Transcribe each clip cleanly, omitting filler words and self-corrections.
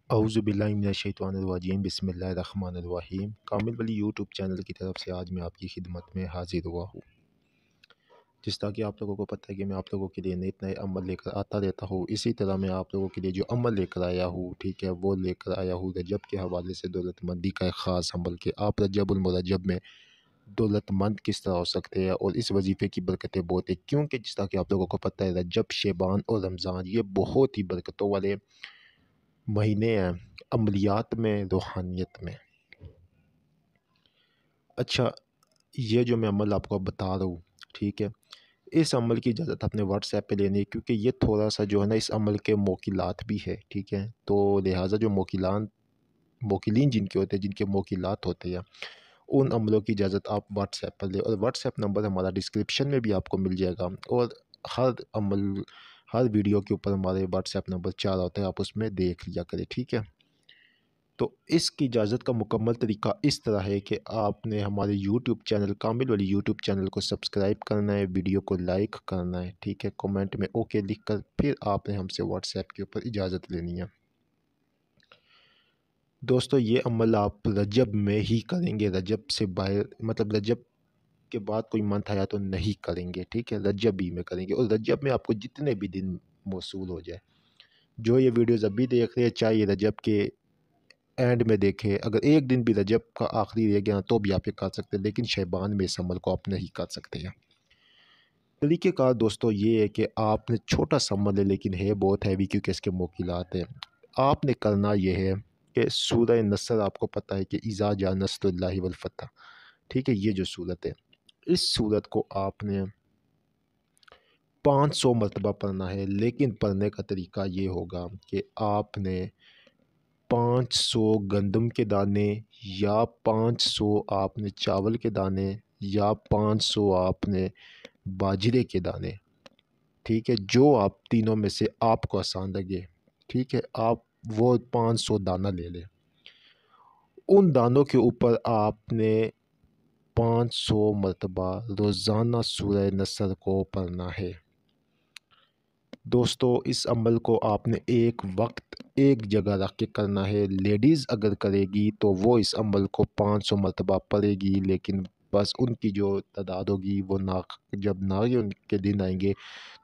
اعوذ باللہ من الشیطان الرجیم بسم اللہ الرحمن الرحیم کامل ولی یوٹیوب چینل کی طرف سے آج میں آپ کی خدمت میں حاضر ہوا ہوں۔ جس طرح کہ آپ لوگوں کو پتہ ہے کہ میں آپ لوگوں کے لیے نئے عمل لے کر آتا رہتا ہوں، اسی طرح میں آپ لوگوں کے لیے جو عمل لے کر آیا ہوں، ٹھیک ہے، وہ لے کر آیا ہوں رجب کے حوالے سے دولت مندی کا ایک خاص عمل کہ آپ رجب المرجب میں دولت مند کس طرح ہو سکتے ہیں اور اس وظیفے کی برکتیں بہت ہیں، کیونکہ جس طرح کہ آپ لوگوں کو پتہ ہے رجب، شعبان اور رمضان یہ بہت ہی برکتوں والے مہینے ہیں عملیات میں، روحانیت میں۔ اچھا، یہ جو میں عمل آپ کو بتا رہا ہوں، ٹھیک ہے، اس عمل کی اجازت اپنے واٹس ایپ پہ لینی ہے، کیونکہ یہ تھوڑا سا جو ہے نا اس عمل کے موکلات بھی ہے، ٹھیک ہے، تو لہٰذا جو موکلین جن کے ہوتے ہیں، جن کے موکلات ہوتے ہیں، ان عملوں کی اجازت آپ واٹس ایپ پر لیں، اور واٹس ایپ نمبر ہمارا ڈسکرپشن میں بھی آپ کو مل جائے گا، اور ہر عمل ہر ویڈیو کے اوپر ہمارے واٹس ایپ نمبر 4 ہوتا ہے، آپ اس میں دیکھ لیا کریں، ٹھیک ہے۔ تو اس کی اجازت کا مکمل طریقہ اس طرح ہے کہ آپ نے ہمارے یوٹیوب چینل کامل والی یوٹیوب چینل کو سبسکرائب کرنا ہے، ویڈیو کو لائک کرنا ہے، ٹھیک ہے، کومنٹ میں اوکے لکھ کر پھر آپ نے ہم سے واٹس ایپ کے اوپر اجازت لینی ہے۔ دوستو یہ عمل آپ رجب میں ہی کریں گے، رجب سے باہر مطلب رجب کے بعد کوئی منتھ آیا تو نہیں کریں گے، ٹھیک ہے، رجب ہی میں کریں گے، اور رجب میں آپ کو جتنے بھی دن موصول ہو جائے، جو یہ ویڈیوز ابھی دیکھ رہے ہیں چاہے یہ رجب کے اینڈ میں دیکھیں، اگر ایک دن بھی رجب کا آخری رہ گیا تو بھی آپ یہ کر سکتے ہیں، لیکن شعبان میں اس عمل کو آپ نہیں کر سکتے ہیں۔ طریقہ کار دوستو یہ ہے کہ آپ نے چھوٹا سا عمل ہے لیکن ہے بہت ہیوی، کیونکہ اس کے موکلات ہیں۔ آپ نے کرنا یہ ہے کہ سورہ نصر آپ کو پتہ ہے کہ اذا جاء نصر اللہ والفتح، ٹھیک ہے، یہ جو صورت ہے، اس صورت کو آپ نے 500 مرتبہ پڑھنا ہے، لیکن پڑھنے کا طریقہ یہ ہوگا کہ آپ نے 500 گندم کے دانے یا 500 آپ نے چاول کے دانے یا 500 آپ نے باجرے کے دانے، ٹھیک ہے، جو آپ تینوں میں سے آپ کو آسان لگے، ٹھیک ہے، آپ وہ 500 دانہ لے لیں۔ ان دانوں کے اوپر آپ نے 500 مرتبہ روزانہ سورہ نصر کو پڑھنا ہے۔ دوستو اس عمل کو آپ نے ایک وقت ایک جگہ رکھ کے کرنا ہے۔ لیڈیز اگر کرے گی تو وہ اس عمل کو 500 مرتبہ پڑھے گی، لیکن بس ان کی جو تعداد ہوگی وہ جب ناگے ان کے دن آئیں گے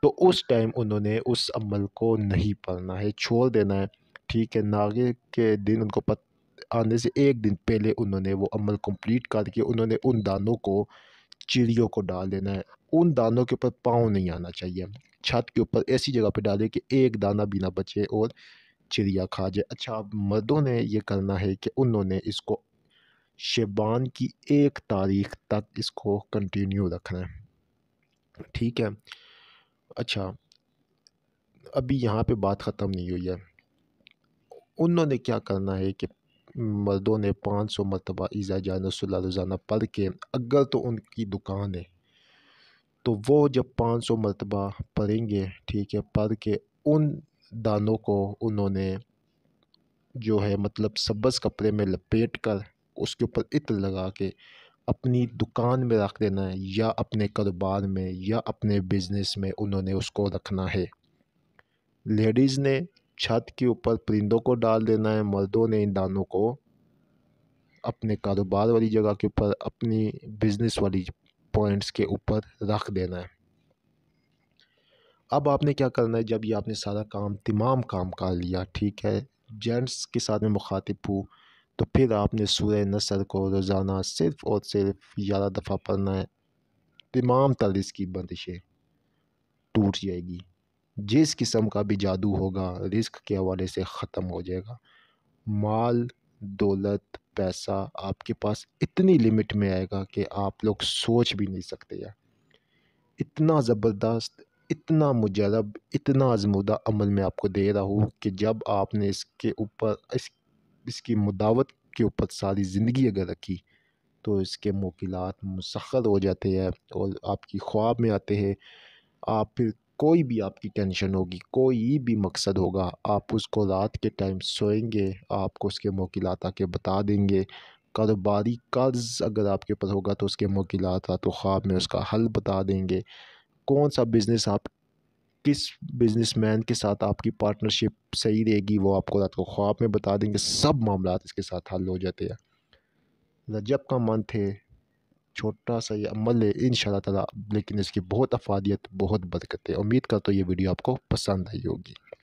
تو اس ٹائم انہوں نے اس عمل کو نہیں پڑھنا ہے، چھوڑ دینا ہے، ٹھیک ہے۔ ناگے کے دن ان کو آنے سے ایک دن پہلے انہوں نے وہ عمل کمپلیٹ کر کے انہوں نے ان دانوں کو چڑیوں کو ڈال دینا ہے۔ ان دانوں کے اوپر پاؤں نہیں آنا چاہیے، چھت کے اوپر ایسی جگہ پہ ڈالے کہ ایک دانہ بھی نہ بچے اور چڑیا کھا جائے۔ اچھا، اب مردوں نے یہ کرنا ہے کہ انہوں نے اس کو شعبان کی 1 تاریخ تک اس کو کنٹینیو رکھنا ہے، ٹھیک ہے۔ اچھا، ابھی یہاں پہ بات ختم نہیں ہوئی ہے، انہوں نے کیا کرنا ہے کہ مردوں نے 500 مرتبہ اذا جاء نصر اللہ روزانہ پڑھ کے، اگر تو ان کی دکان ہے تو وہ جب 500 مرتبہ پڑھیں گے، ٹھیک ہے، پڑھ کے ان دانوں کو انہوں نے جو ہے مطلب سبز کپڑے میں لپیٹ کر اس کے اوپر عطر لگا کے اپنی دکان میں رکھ دینا ہے، یا اپنے کاروبار میں یا اپنے بزنس میں انہوں نے اس کو رکھنا ہے۔ لیڈیز نے چھت کے اوپر پرندوں کو ڈال دینا ہے، مردوں نے ان دانوں کو اپنے کاروبار والی جگہ کے اوپر، اپنی بزنس والی پوائنٹس کے اوپر رکھ دینا ہے۔ اب آپ نے کیا کرنا ہے، جب یہ آپ نے سارا تمام کام کر لیا، ٹھیک ہے، جینٹس کے ساتھ میں مخاطب ہوں، تو پھر آپ نے سورہ نصر کو روزانہ صرف اور صرف 11 دفعہ پڑھنا ہے، تمام تر اس کی بندشیں ٹوٹ جائے گی، جس قسم کا بھی جادو ہوگا رزق کے حوالے سے ختم ہو جائے گا، مال دولت پیسہ آپ کے پاس اتنی لمٹ میں آئے گا کہ آپ لوگ سوچ بھی نہیں سکتے ہیں۔ اتنا زبردست، اتنا مجرب، اتنا آزمودہ عمل میں آپ کو دے رہا ہوں کہ جب آپ نے اس کے اوپر اس کی مداوت کے اوپر ساری زندگی اگر رکھی تو اس کے موکلات مسخر ہو جاتے ہیں اور آپ کی خواب میں آتے ہیں۔ آپ پھر کوئی بھی آپ کی ٹینشن ہوگی، کوئی بھی مقصد ہوگا، آپ اس کو رات کے ٹائم سوئیں گے، آپ کو اس کے موکلات آ کے بتا دیں گے۔ کاروباری قرض اگر آپ کے اوپر ہوگا تو اس کے موکلات تو خواب میں اس کا حل بتا دیں گے۔ کون سا بزنس آپ کس بزنس مین کے ساتھ آپ کی پارٹنرشپ صحیح رہے گی وہ آپ کو رات کو خواب میں بتا دیں گے، سب معاملات اس کے ساتھ حل ہو جاتے ہیں۔ رجب کا منتھ ہے، چھوٹا سا یہ عمل ہے ان شاء اللہ تعالیٰ، لیکن اس کی بہت افادیت، بہت برکت ہے۔ امید کرتا ہوں یہ ویڈیو آپ کو پسند آئی ہوگی۔